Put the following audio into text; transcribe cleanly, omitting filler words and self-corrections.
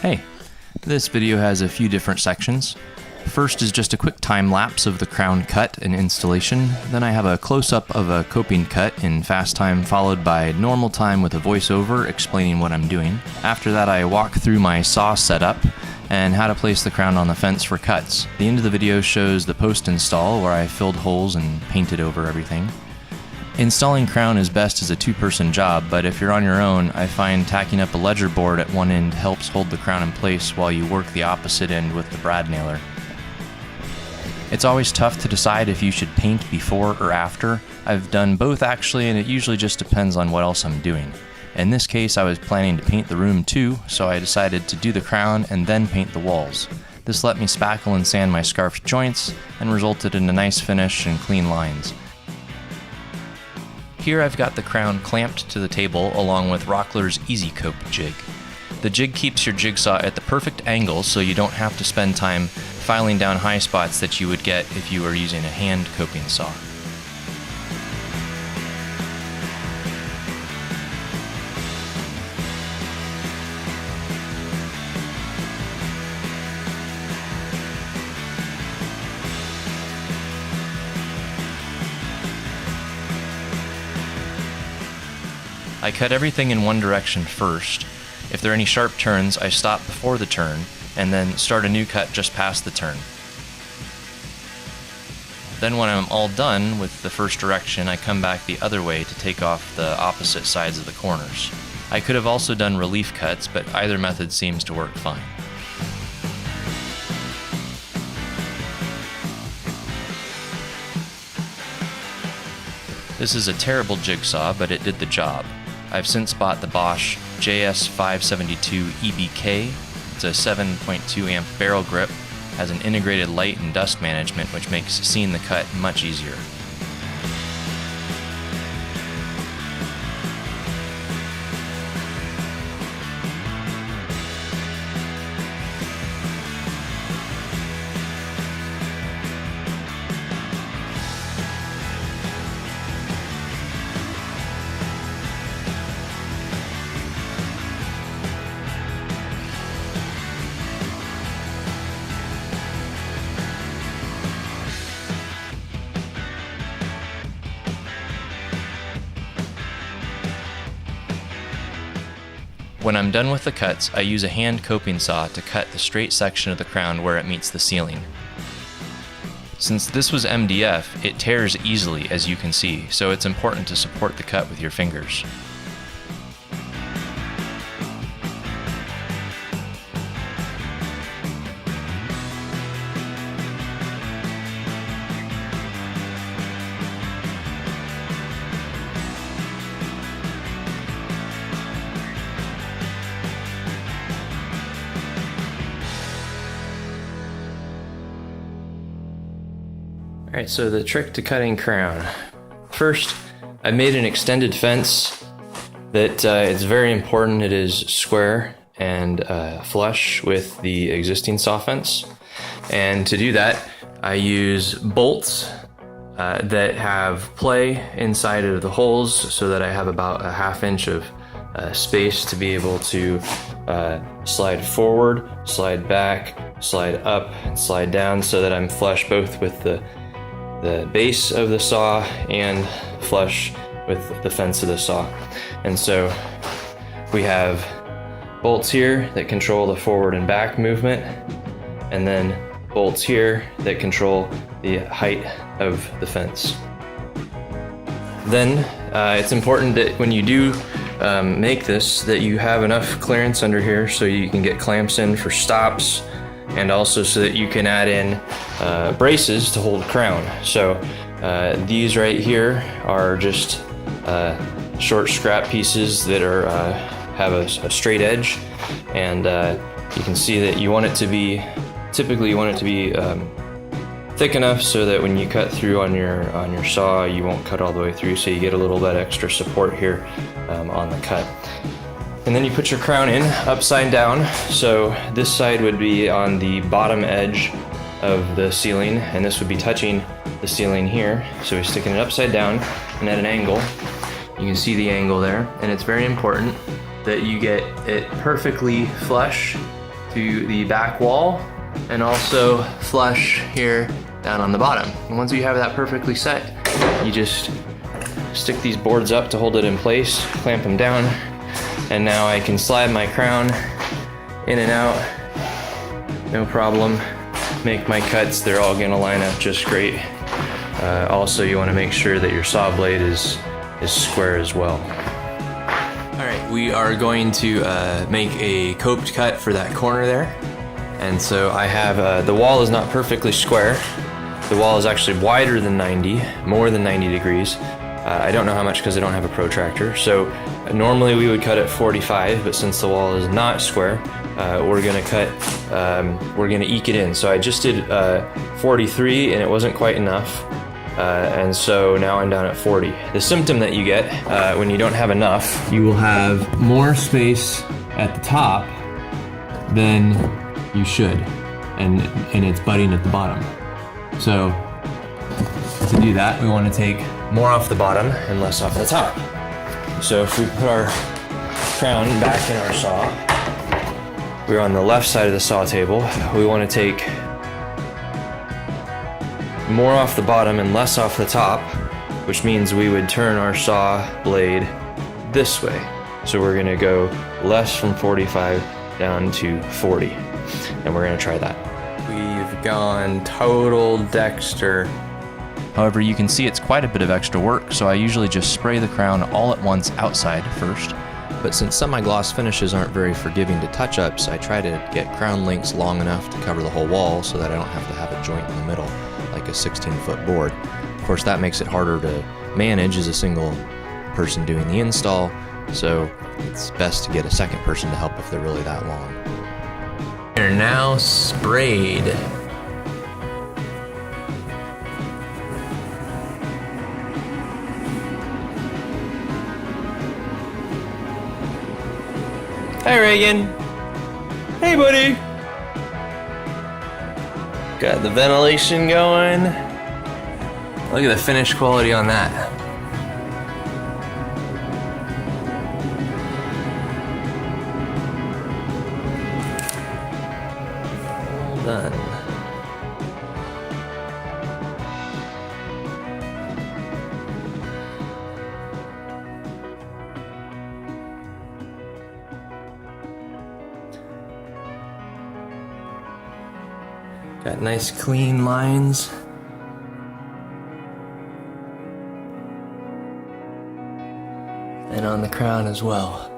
Hey, this video has a few different sections. First is just a quick time lapse of the crown cut and installation. Then I have a close-up of a coping cut in fast time, followed by normal time with a voiceover explaining what I'm doing. After that, I walk through my saw setup and how to place the crown on the fence for cuts. The end of the video shows the post install where I filled holes and painted over everything. Installing crown is best as a two-person job, but if you're on your own, I find tacking up a ledger board at one end helps hold the crown in place while you work the opposite end with the brad nailer. It's always tough to decide if you should paint before or after. I've done both actually, and it usually just depends on what else I'm doing. In this case, I was planning to paint the room too, so I decided to do the crown and then paint the walls. This let me spackle and sand my scarf's joints and resulted in a nice finish and clean lines. Here I've got the crown clamped to the table along with Rockler's Easy Cope jig. The jig keeps your jigsaw at the perfect angle so you don't have to spend time filing down high spots that you would get if you were using a hand coping saw. I cut everything in one direction first. If there are any sharp turns, I stop before the turn, and then start a new cut just past the turn. Then when I'm all done with the first direction, I come back the other way to take off the opposite sides of the corners. I could have also done relief cuts, but either method seems to work fine. This is a terrible jigsaw, but it did the job. I've since bought the Bosch JS572 EBK. It's a 7.2 amp barrel grip, has an integrated light and dust management which makes seeing the cut much easier. When I'm done with the cuts, I use a hand coping saw to cut the straight section of the crown where it meets the ceiling. Since this was MDF, it tears easily as you can see, so it's important to support the cut with your fingers. Alright, so the trick to cutting crown. First, I made an extended fence that it's very important it is square and flush with the existing saw fence. And to do that, I use bolts that have play inside of the holes so that I have about a ½ inch of space to be able to slide forward, slide back, slide up, and slide down so that I'm flush both with the base of the saw and flush with the fence of the saw. And so we have bolts here that control the forward and back movement, and then bolts here that control the height of the fence. Then it's important that when you do make this, that you have enough clearance under here so you can get clamps in for stops, and also so that you can add in braces to hold crown. So these right here are just short scrap pieces that are have a straight edge, and you can see that you want it to be, typically you want it to be thick enough so that when you cut through on your saw, you won't cut all the way through, so you get a little bit extra support here on the cut. And then you put your crown in upside down, so this side would be on the bottom edge of the ceiling, and this would be touching the ceiling here. So we're sticking it upside down and at an angle. You can see the angle there, and it's very important that you get it perfectly flush to the back wall and also flush here down on the bottom. And once you have that perfectly set, you just stick these boards up to hold it in place, clamp them down, and now I can slide my crown in and out, no problem. Make my cuts, they're all gonna line up just great. Also, you wanna make sure that your saw blade is square as well. All right, we are going to make a coped cut for that corner there. And so I have, the wall is not perfectly square. The wall is actually wider than 90, more than 90 degrees. I don't know how much because I don't have a protractor. So normally we would cut at 45, but since the wall is not square, we're gonna eke it in. So I just did 43 and it wasn't quite enough. And so now I'm down at 40. The symptom that you get when you don't have enough, you will have more space at the top than you should, and it's butting at the bottom. So to do that, we want to take more off the bottom and less off the top. So if we put our crown back in our saw, we're on the left side of the saw table. We want to take more off the bottom and less off the top, which means we would turn our saw blade this way. So we're gonna go less from 45 down to 40, and we're gonna try that. We've gone total Dexter. However, you can see it's quite a bit of extra work, so I usually just spray the crown all at once outside first. But since semi-gloss finishes aren't very forgiving to touch-ups, I try to get crown links long enough to cover the whole wall so that I don't have to have a joint in the middle, like a 16-foot board. Of course, that makes it harder to manage as a single person doing the install, so it's best to get a second person to help if they're really that long. They're now sprayed. Hi, Reagan. Hey, buddy. Got the ventilation going. Look at the finish quality on that. All done. Got nice clean lines. And on the crown as well.